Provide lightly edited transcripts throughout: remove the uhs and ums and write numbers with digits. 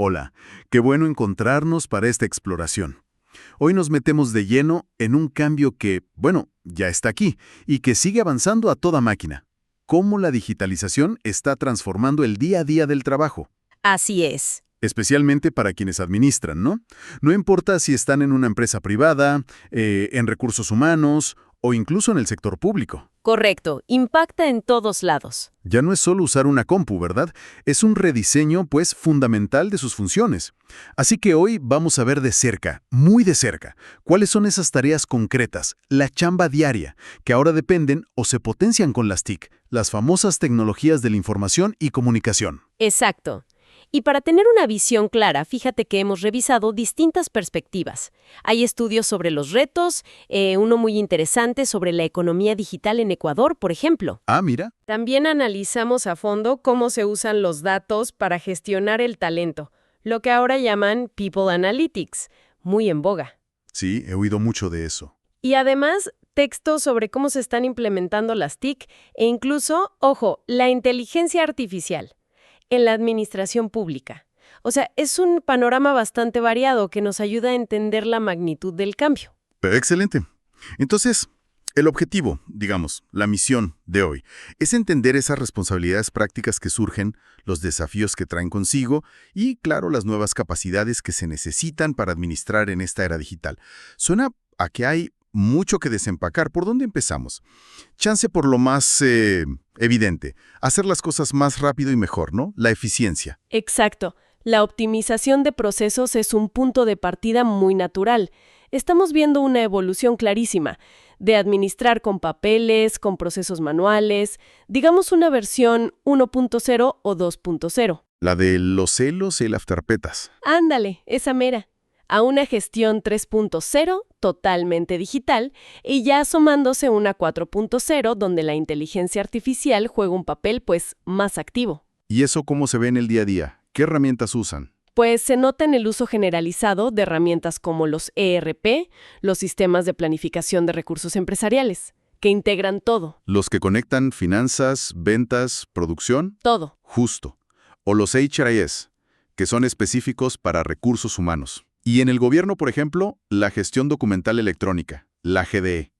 Hola, qué bueno encontrarnos para esta exploración. Hoy nos metemos de lleno en un cambio que, bueno, ya está aquí y que sigue avanzando a toda máquina. Cómo la digitalización está transformando el día a día del trabajo, Así es. especialmente para quienes administran, ¿no? No importa si están en una empresa privada, en recursos humanos o incluso en el sector público. Correcto. Impacta en todos lados. Ya no es solo usar una compu, ¿verdad? Es un rediseño, pues, fundamental de sus funciones. Así que hoy vamos a ver de cerca, muy de cerca, cuáles son esas tareas concretas, la chamba diaria, que ahora dependen o se potencian con las TIC, las famosas tecnologías de la información y comunicación. Exacto. Y para tener una visión clara, fíjate que hemos revisado distintas perspectivas. Hay estudios sobre los retos, uno muy interesante sobre la economía digital en Ecuador, por ejemplo. Ah, mira. También analizamos a fondo cómo se usan los datos para gestionar el talento, lo que ahora llaman People Analytics, muy en boga. Sí, he oído mucho de eso. Y además, textos sobre cómo se están implementando las TIC e incluso, ojo, la inteligencia artificial en la administración pública. O sea, es un panorama bastante variado que nos ayuda a entender la magnitud del cambio. Pero excelente. Entonces, el objetivo, digamos, la misión de hoy, es entender esas responsabilidades prácticas que surgen, los desafíos que traen consigo y, claro, las nuevas capacidades que se necesitan para administrar en esta era digital. Suena a que hay mucho que desempacar. ¿Por dónde empezamos? Chance por lo más evidente, hacer las cosas más rápido y mejor, ¿no? La eficiencia. Exacto. La optimización de procesos es un punto de partida muy natural. Estamos viendo una evolución clarísima de administrar con papeles, con procesos manuales, digamos una versión 1.0 o 2.0. La de los celos y el afterpetas. Ándale, esa mera. A una gestión 3.0 totalmente digital y ya asomándose una 4.0 donde la inteligencia artificial juega un papel pues más activo. ¿Y eso cómo se ve en el día a día? ¿Qué herramientas usan? Pues se nota en el uso generalizado de herramientas como los ERP, los sistemas de planificación de recursos empresariales, que integran todo. Los que conectan finanzas, ventas, producción. Todo. Justo. O los HRIS, que son específicos para recursos humanos. Y en el gobierno, por ejemplo, la gestión documental electrónica, la GDE,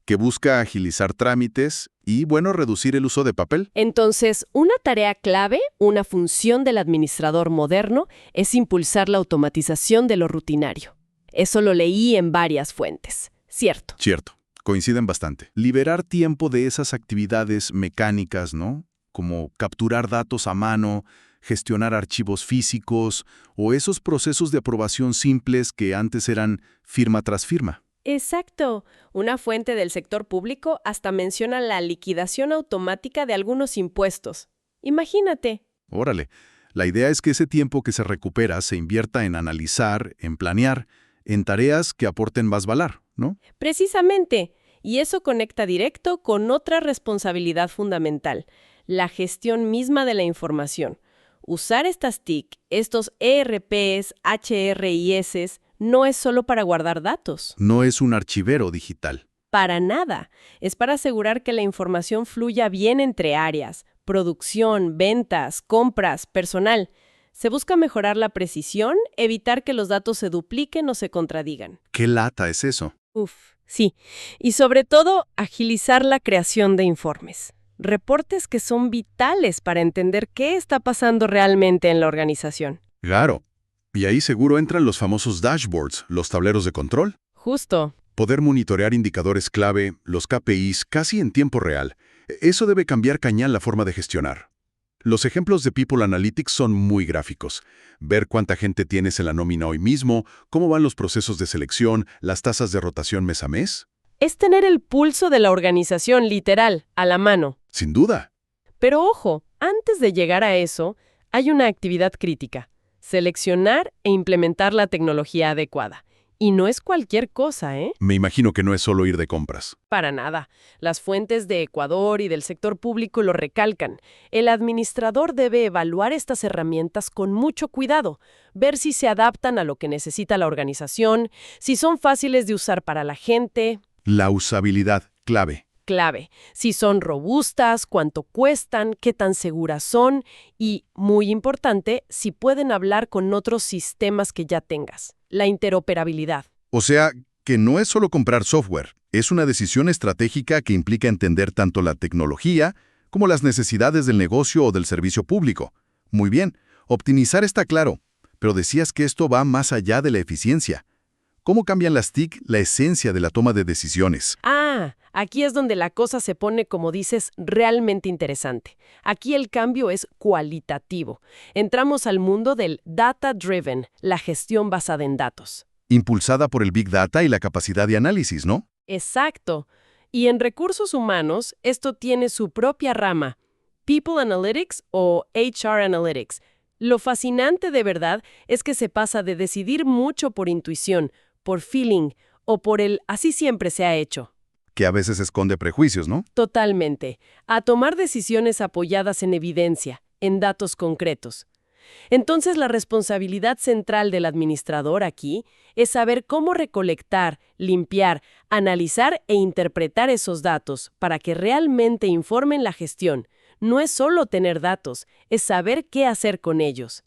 que busca agilizar trámites y, bueno, reducir el uso de papel. Entonces, una tarea clave, una función del administrador moderno, es impulsar la automatización de lo rutinario. Eso lo leí en varias fuentes. Cierto. Cierto, coinciden bastante. Liberar tiempo de esas actividades mecánicas, ¿no? Como capturar datos a mano, gestionar archivos físicos o esos procesos de aprobación simples que antes eran firma tras firma. Exacto. Una fuente del sector público hasta menciona la liquidación automática de algunos impuestos. Imagínate. Órale, la idea es que ese tiempo que se recupera se invierta en analizar, en planear, en tareas que aporten más valor, ¿no? Precisamente. Y eso conecta directo con otra responsabilidad fundamental, la gestión misma de la información. Usar estas TIC, estos ERPs, HRIS, no es solo para guardar datos. No es un archivero digital. Para nada. Es para asegurar que la información fluya bien entre áreas, producción, ventas, compras, personal. Se busca mejorar la precisión, evitar que los datos se dupliquen o se contradigan. ¿Qué lata es eso? Sí. Y sobre todo, agilizar la creación de informes. Reportes que son vitales para entender qué está pasando realmente en la organización. Claro. Y ahí seguro entran los famosos dashboards, los tableros de control. Justo. Poder monitorear indicadores clave, los KPIs, casi en tiempo real. Eso debe cambiar cañón la forma de gestionar. Los ejemplos de People Analytics son muy gráficos. Ver cuánta gente tienes en la nómina hoy mismo, cómo van los procesos de selección, las tasas de rotación mes a mes. Es tener el pulso de la organización literal, a la mano. Sin duda. Pero ojo, antes de llegar a eso, hay una actividad crítica. Seleccionar e implementar la tecnología adecuada. Y no es cualquier cosa, ¿eh? Me imagino que no es solo ir de compras. Para nada. Las fuentes de Ecuador y del sector público lo recalcan. El administrador debe evaluar estas herramientas con mucho cuidado, ver si se adaptan a lo que necesita la organización, si son fáciles de usar para la gente. La usabilidad, clave. clave. Si son robustas, cuánto cuestan, qué tan seguras son y, muy importante, si pueden hablar con otros sistemas que ya tengas. La interoperabilidad. O sea, que no es solo comprar software, es una decisión estratégica que implica entender tanto la tecnología como las necesidades del negocio o del servicio público. Muy bien, optimizar está claro, pero decías que esto va más allá de la eficiencia. ¿Cómo cambian las TIC la esencia de la toma de decisiones? Aquí es donde la cosa se pone, como dices, realmente interesante. Aquí el cambio es cualitativo. Entramos al mundo del data-driven, la gestión basada en datos. Impulsada por el Big Data y la capacidad de análisis, ¿no? Exacto. Y en recursos humanos, esto tiene su propia rama, People Analytics o HR Analytics. Lo fascinante de verdad es que se pasa de decidir mucho por intuición, por feeling o por el así siempre se ha hecho. Que a veces esconde prejuicios, ¿no? Totalmente. A tomar decisiones apoyadas en evidencia, en datos concretos. Entonces, la responsabilidad central del administrador aquí es saber cómo recolectar, limpiar, analizar e interpretar esos datos para que realmente informen la gestión. No es solo tener datos, es saber qué hacer con ellos.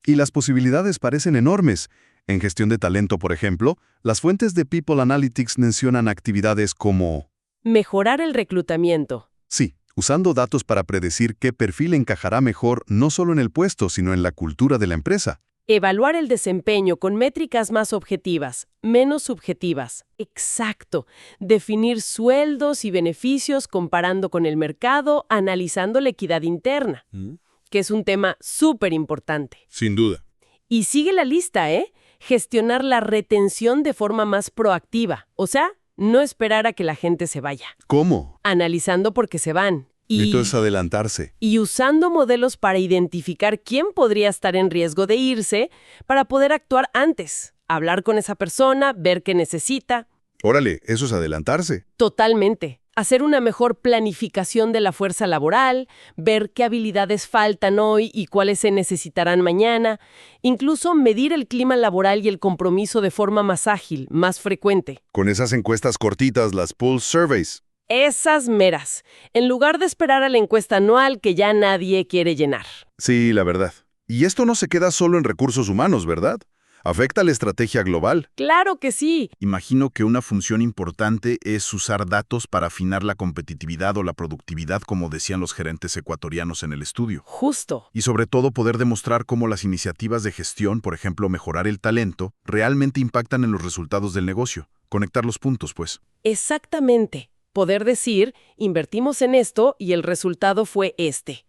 Y las posibilidades parecen enormes. En gestión de talento, por ejemplo, las fuentes de People Analytics mencionan actividades como... Mejorar el reclutamiento. Sí, usando datos para predecir qué perfil encajará mejor no solo en el puesto, sino en la cultura de la empresa. Evaluar el desempeño con métricas más objetivas, menos subjetivas. Exacto. Definir sueldos y beneficios comparando con el mercado, analizando la equidad interna, que es un tema súper importante. Sin duda. Y sigue la lista, ¿eh? Gestionar la retención de forma más proactiva. O sea, no esperar a que la gente se vaya. ¿Cómo? Analizando por qué se van. Esto es adelantarse. Y usando modelos para identificar quién podría estar en riesgo de irse para poder actuar antes. Hablar con esa persona, ver qué necesita. Órale, eso es adelantarse. Totalmente. Hacer una mejor planificación de la fuerza laboral, ver qué habilidades faltan hoy y cuáles se necesitarán mañana. Incluso medir el clima laboral y el compromiso de forma más ágil, más frecuente. Con esas encuestas cortitas, las Pulse Surveys. Esas meras, en lugar de esperar a la encuesta anual que ya nadie quiere llenar. Sí, la verdad. Y esto no se queda solo en recursos humanos, ¿verdad? Afecta a la estrategia global. ¡Claro que sí! Imagino que una función importante es usar datos para afinar la competitividad o la productividad, como decían los gerentes ecuatorianos en el estudio. Justo. Y sobre todo poder demostrar cómo las iniciativas de gestión, por ejemplo, mejorar el talento, realmente impactan en los resultados del negocio. Conectar los puntos, pues. Exactamente. Poder decir, invertimos en esto y el resultado fue este.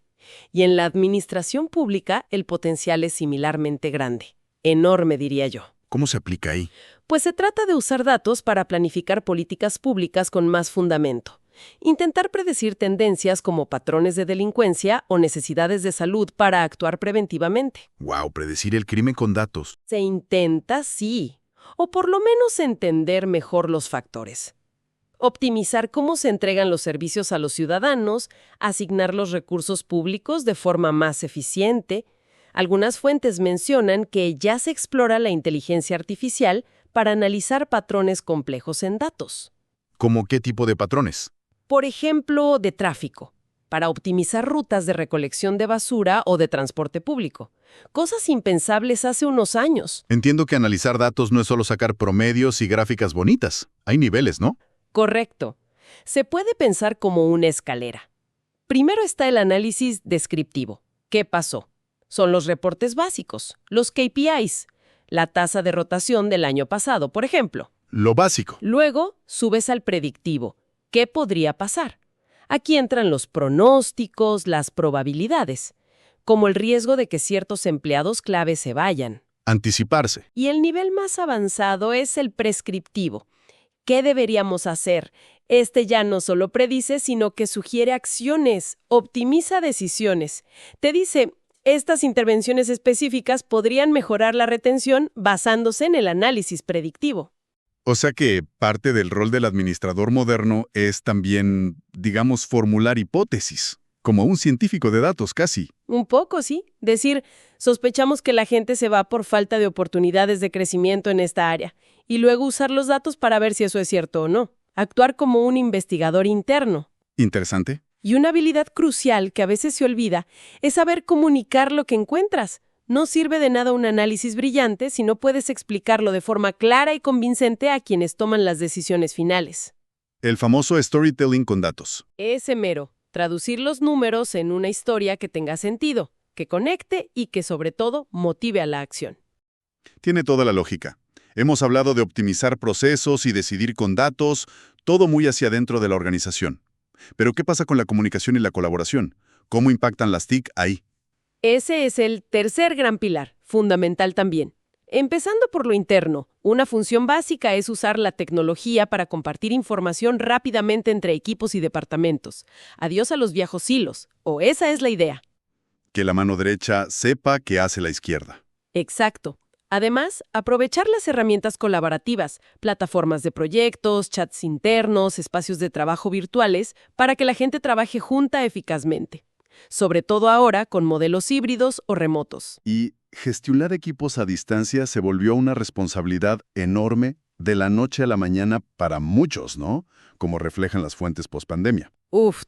Y en la administración pública el potencial es similarmente grande. Enorme, diría yo. ¿Cómo se aplica ahí? Pues se trata de usar datos para planificar políticas públicas con más fundamento. Intentar predecir tendencias como patrones de delincuencia o necesidades de salud para actuar preventivamente. Wow, predecir el crimen con datos. Se intenta, sí. O por lo menos entender mejor los factores. Optimizar cómo se entregan los servicios a los ciudadanos, asignar los recursos públicos de forma más eficiente. Algunas fuentes mencionan que ya se explora la inteligencia artificial para analizar patrones complejos en datos. ¿Cómo qué tipo de patrones? Por ejemplo, de tráfico, para optimizar rutas de recolección de basura o de transporte público. Cosas impensables hace unos años. Entiendo que analizar datos no es solo sacar promedios y gráficas bonitas. Hay niveles, ¿no? Correcto. Se puede pensar como una escalera. Primero está el análisis descriptivo. ¿Qué pasó? Son los reportes básicos, los KPIs, la tasa de rotación del año pasado, por ejemplo. Lo básico. Luego subes al predictivo. ¿Qué podría pasar? Aquí entran los pronósticos, las probabilidades, como el riesgo de que ciertos empleados clave se vayan. Anticiparse. Y el nivel más avanzado es el prescriptivo. ¿Qué deberíamos hacer? Este ya no solo predice, sino que sugiere acciones, optimiza decisiones. Te dice, estas intervenciones específicas podrían mejorar la retención basándose en el análisis predictivo. O sea que parte del rol del administrador moderno es también, digamos, formular hipótesis, como un científico de datos casi. Un poco, sí. Decir, sospechamos que la gente se va por falta de oportunidades de crecimiento en esta área, y luego usar los datos para ver si eso es cierto o no. actuar como un investigador interno. Interesante. Y una habilidad crucial que a veces se olvida es saber comunicar lo que encuentras. No sirve de nada un análisis brillante si no puedes explicarlo de forma clara y convincente a quienes toman las decisiones finales. El famoso storytelling con datos. Ese mero, traducir los números en una historia que tenga sentido, que conecte y que sobre todo motive a la acción. Tiene toda la lógica. Hemos hablado de optimizar procesos y decidir con datos, todo muy hacia adentro de la organización. Pero ¿qué pasa con la comunicación y la colaboración? ¿Cómo impactan las TIC ahí? Ese es el tercer gran pilar, fundamental también. Empezando por lo interno, una función básica es usar la tecnología para compartir información rápidamente entre equipos y departamentos. Adiós a los viejos silos, o esa es la idea. Que la mano derecha sepa qué hace la izquierda. Exacto. Además, aprovechar las herramientas colaborativas, plataformas de proyectos, chats internos, espacios de trabajo virtuales, para que la gente trabaje junta eficazmente. Sobre todo ahora con modelos híbridos o remotos. Y gestionar equipos a distancia se volvió una responsabilidad enorme de la noche a la mañana para muchos, ¿no? Como reflejan las fuentes pospandemia.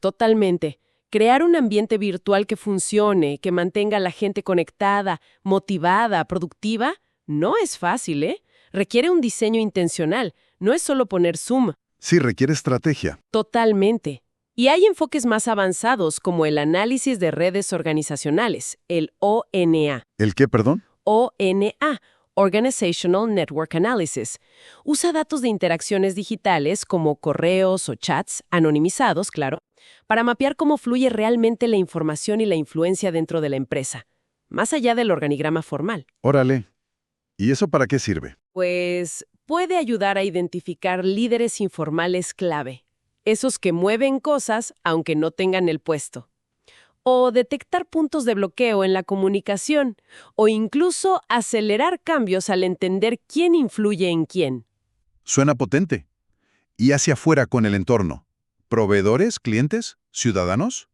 Totalmente. Crear un ambiente virtual que funcione, que mantenga a la gente conectada, motivada, productiva, no es fácil, ¿eh? Requiere un diseño intencional, no es solo poner Zoom. Sí, requiere estrategia. Totalmente. Y hay enfoques más avanzados como el análisis de redes organizacionales, el ONA. ¿El qué, perdón? ONA, Organizational Network Analysis. Usa datos de interacciones digitales como correos o chats, anonimizados, claro, para mapear cómo fluye realmente la información y la influencia dentro de la empresa, más allá del organigrama formal. Órale. ¿Y eso para qué sirve? Pues puede ayudar a identificar líderes informales clave, esos que mueven cosas aunque no tengan el puesto. O detectar puntos de bloqueo en la comunicación, o incluso acelerar cambios al entender quién influye en quién. Suena potente. ¿Y hacia afuera con el entorno? ¿Proveedores, clientes, ciudadanos?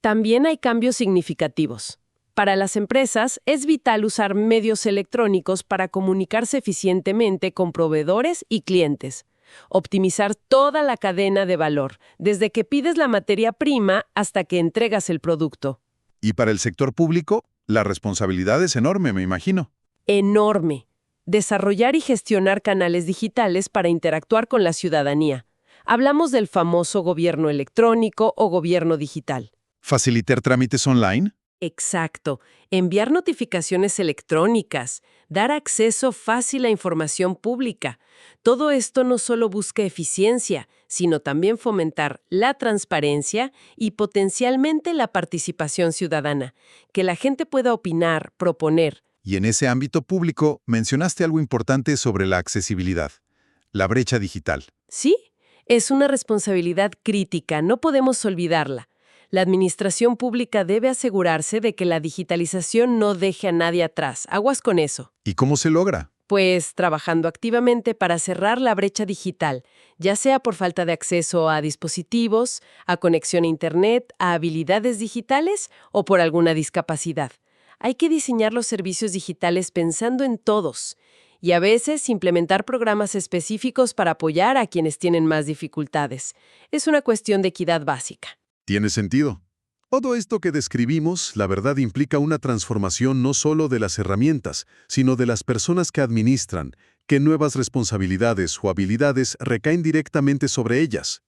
También hay cambios significativos. Para las empresas es vital usar medios electrónicos para comunicarse eficientemente con proveedores y clientes. Optimizar toda la cadena de valor, desde que pides la materia prima hasta que entregas el producto. Y para el sector público, la responsabilidad es enorme, me imagino. Enorme. Desarrollar y gestionar canales digitales para interactuar con la ciudadanía. Hablamos del famoso gobierno electrónico o gobierno digital. ¿Facilitar trámites online? Exacto. Enviar notificaciones electrónicas, dar acceso fácil a información pública. Todo esto no solo busca eficiencia, sino también fomentar la transparencia y potencialmente la participación ciudadana. Que la gente pueda opinar, proponer. Y en ese ámbito público mencionaste algo importante sobre la accesibilidad, la brecha digital. Sí, es una responsabilidad crítica, no podemos olvidarla. La administración pública debe asegurarse de que la digitalización no deje a nadie atrás. Aguas con eso. ¿Y cómo se logra? Pues trabajando activamente para cerrar la brecha digital, ya sea por falta de acceso a dispositivos, a conexión a Internet, a habilidades digitales o por alguna discapacidad. Hay que diseñar los servicios digitales pensando en todos y a veces implementar programas específicos para apoyar a quienes tienen más dificultades. Es una cuestión de equidad básica. Tiene sentido. Todo esto que describimos, la verdad, implica una transformación no solo de las herramientas, sino de las personas que administran, que nuevas responsabilidades o habilidades recaen directamente sobre ellas.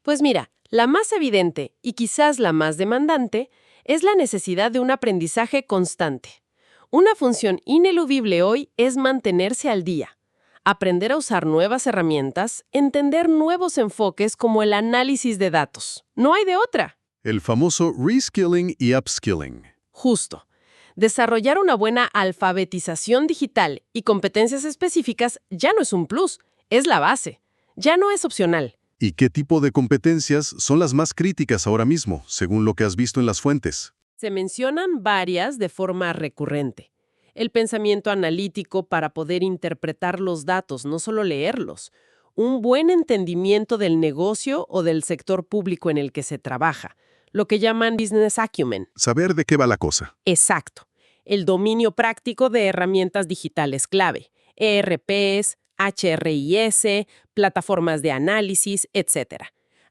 Pues mira, la más evidente y quizás la más demandante es la necesidad de un aprendizaje constante. Una función ineludible hoy es mantenerse al día. Aprender a usar nuevas herramientas, entender nuevos enfoques como el análisis de datos. No hay de otra. El famoso reskilling y upskilling. Justo. Desarrollar una buena alfabetización digital y competencias específicas ya no es un plus, es la base. Ya no es opcional. ¿Y qué tipo de competencias son las más críticas ahora mismo, según lo que has visto en las fuentes? Se mencionan varias de forma recurrente. El pensamiento analítico para poder interpretar los datos, no solo leerlos. Un buen entendimiento del negocio o del sector público en el que se trabaja. Lo que llaman business acumen. Saber de qué va la cosa. Exacto. El dominio práctico de herramientas digitales clave. ERPs, HRIS, plataformas de análisis, etc.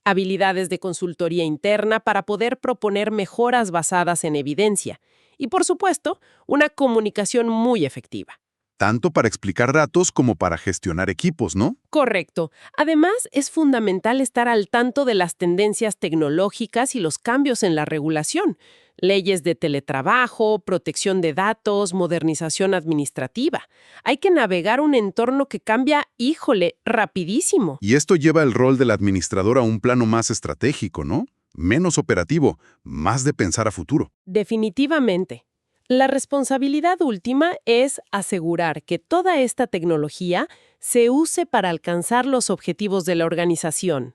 Habilidades de consultoría interna para poder proponer mejoras basadas en evidencia. Y, por supuesto, una comunicación muy efectiva. Tanto para explicar datos como para gestionar equipos, ¿no? Correcto. Además, es fundamental estar al tanto de las tendencias tecnológicas y los cambios en la regulación. Leyes de teletrabajo, protección de datos, modernización administrativa. Hay que navegar un entorno que cambia, híjole, rapidísimo. Y esto lleva el rol del administrador a un plano más estratégico, ¿no? Menos operativo, más de pensar a futuro. Definitivamente. La responsabilidad última es asegurar que toda esta tecnología se use para alcanzar los objetivos de la organización.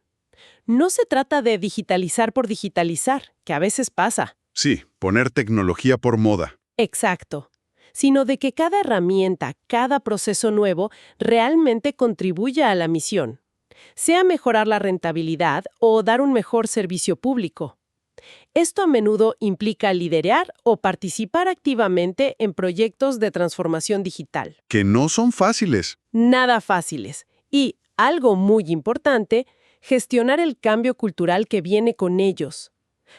No se trata de digitalizar por digitalizar, que a veces pasa. Sí, poner tecnología por moda. Exacto. Sino de que cada herramienta, cada proceso nuevo, realmente contribuya a la misión. Sea mejorar la rentabilidad o dar un mejor servicio público. Esto a menudo implica liderar o participar activamente en proyectos de transformación digital. Que no son fáciles. Nada fáciles. Y, algo muy importante, gestionar el cambio cultural que viene con ellos.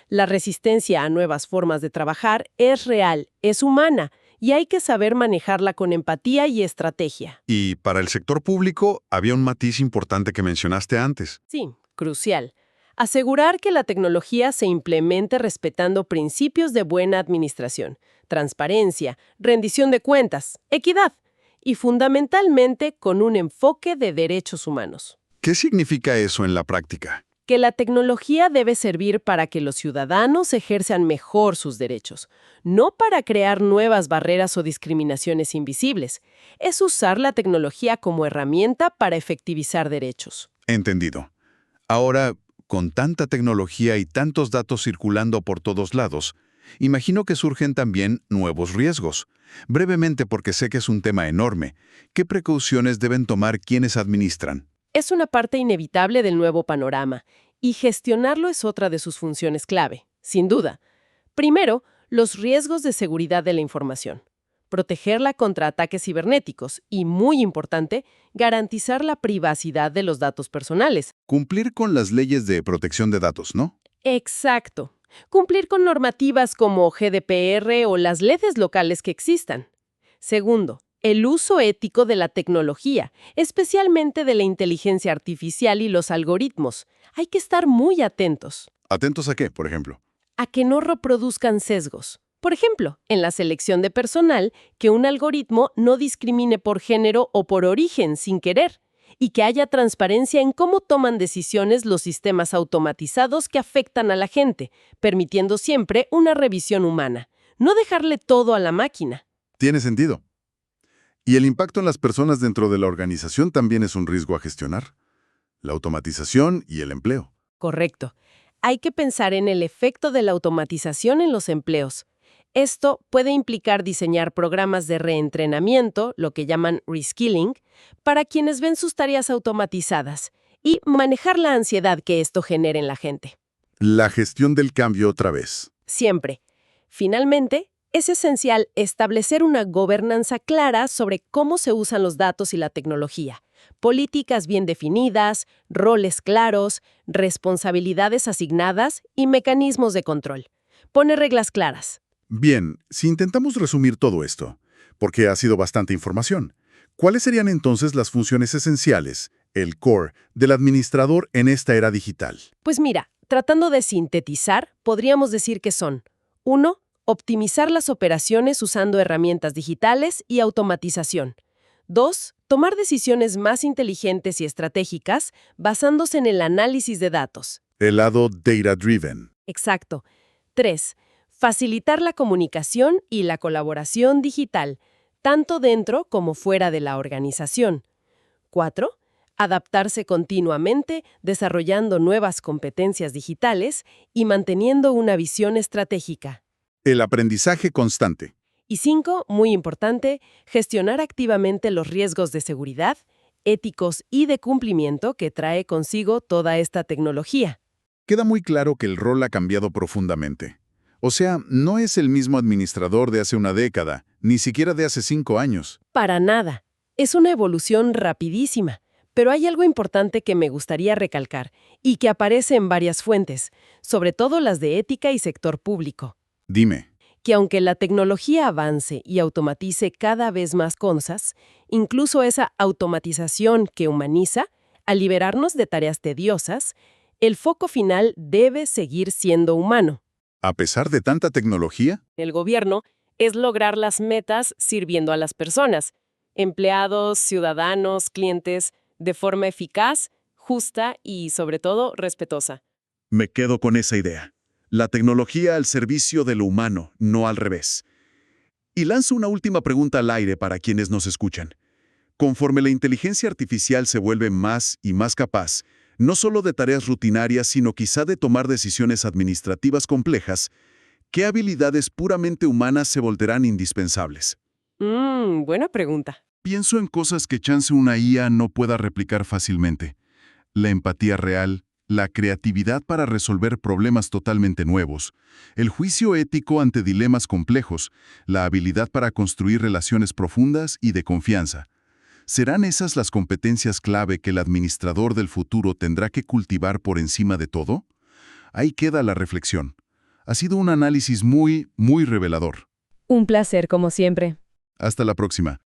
La resistencia a nuevas formas de trabajar es real, es humana, y hay que saber manejarla con empatía y estrategia. Y para el sector público había un matiz importante que mencionaste antes. Sí, crucial. Asegurar que la tecnología se implemente respetando principios de buena administración, transparencia, rendición de cuentas, equidad y fundamentalmente con un enfoque de derechos humanos. ¿Qué significa eso en la práctica? Que la tecnología debe servir para que los ciudadanos ejerzan mejor sus derechos, no para crear nuevas barreras o discriminaciones invisibles. Es usar la tecnología como herramienta para efectivizar derechos. Entendido. Ahora, con tanta tecnología y tantos datos circulando por todos lados, imagino que surgen también nuevos riesgos. Brevemente, porque sé que es un tema enorme, ¿qué precauciones deben tomar quienes administran? Es una parte inevitable del nuevo panorama, y gestionarlo es otra de sus funciones clave, sin duda. Primero, los riesgos de seguridad de la información. Protegerla contra ataques cibernéticos y, muy importante, garantizar la privacidad de los datos personales. Cumplir con las leyes de protección de datos, ¿no? Exacto. Cumplir con normativas como GDPR o las leyes locales que existan. Segundo, el uso ético de la tecnología, especialmente de la inteligencia artificial y los algoritmos. Hay que estar muy atentos. ¿Atentos a qué, por ejemplo? A que no reproduzcan sesgos. Por ejemplo, en la selección de personal, que un algoritmo no discrimine por género o por origen sin querer, y que haya transparencia en cómo toman decisiones los sistemas automatizados que afectan a la gente, permitiendo siempre una revisión humana. No dejarle todo a la máquina. Tiene sentido. ¿Y el impacto en las personas dentro de la organización también es un riesgo a gestionar? La automatización y el empleo. Correcto. Hay que pensar en el efecto de la automatización en los empleos. Esto puede implicar diseñar programas de reentrenamiento, lo que llaman reskilling, para quienes ven sus tareas automatizadas y manejar la ansiedad que esto genera en la gente. La gestión del cambio otra vez. Siempre. Finalmente, es esencial establecer una gobernanza clara sobre cómo se usan los datos y la tecnología. Políticas bien definidas, roles claros, responsabilidades asignadas y mecanismos de control. Pone reglas claras. Bien, si intentamos resumir todo esto, porque ha sido bastante información, ¿cuáles serían entonces las funciones esenciales, el core, del administrador en esta era digital? Pues mira, tratando de sintetizar, podríamos decir que son 1. Optimizar las operaciones usando herramientas digitales y automatización. 2. Tomar decisiones más inteligentes y estratégicas basándose en el análisis de datos. El lado data-driven. Exacto. 3. Facilitar la comunicación y la colaboración digital, tanto dentro como fuera de la organización. 4. Adaptarse continuamente, desarrollando nuevas competencias digitales y manteniendo una visión estratégica. El aprendizaje constante. Y 5, muy importante, gestionar activamente los riesgos de seguridad, éticos y de cumplimiento que trae consigo toda esta tecnología. Queda muy claro que el rol ha cambiado profundamente. O sea, no es el mismo administrador de hace una década, ni siquiera de hace 5 años. Para nada. Es una evolución rapidísima, pero hay algo importante que me gustaría recalcar y que aparece en varias fuentes, sobre todo las de ética y sector público. Dime. Que aunque la tecnología avance y automatice cada vez más cosas, incluso esa automatización que humaniza, al liberarnos de tareas tediosas, el foco final debe seguir siendo humano. ¿A pesar de tanta tecnología? El gobierno es lograr las metas sirviendo a las personas, empleados, ciudadanos, clientes, de forma eficaz, justa y, sobre todo, respetuosa. Me quedo con esa idea. La tecnología al servicio de lo humano, no al revés. Y lanzo una última pregunta al aire para quienes nos escuchan. Conforme la inteligencia artificial se vuelve más y más capaz, no solo de tareas rutinarias, sino quizá de tomar decisiones administrativas complejas, ¿qué habilidades puramente humanas se volverán indispensables? Buena pregunta. Pienso en cosas que chance una IA no pueda replicar fácilmente. La empatía real, la creatividad para resolver problemas totalmente nuevos, el juicio ético ante dilemas complejos, la habilidad para construir relaciones profundas y de confianza. ¿Serán esas las competencias clave que el administrador del futuro tendrá que cultivar por encima de todo? Ahí queda la reflexión. Ha sido un análisis muy revelador. Un placer, como siempre. Hasta la próxima.